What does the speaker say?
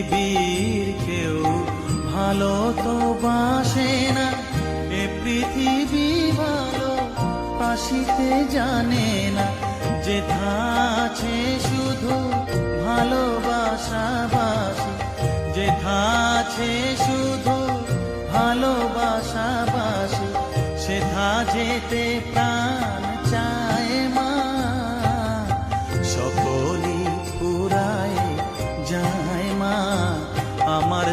পৃথিবীর কেউ ভালো তো বাসে না, এ পৃথিবী ভালো বাসিতে জানে না। যেথা আছে শুধু ভালোবাসাবাসি, যেথা আছে শুধু ভালোবাসাবাসি, সেথা যেতে প্রাণ চায় মা। সকলই ফুরায় যায় মা, আমার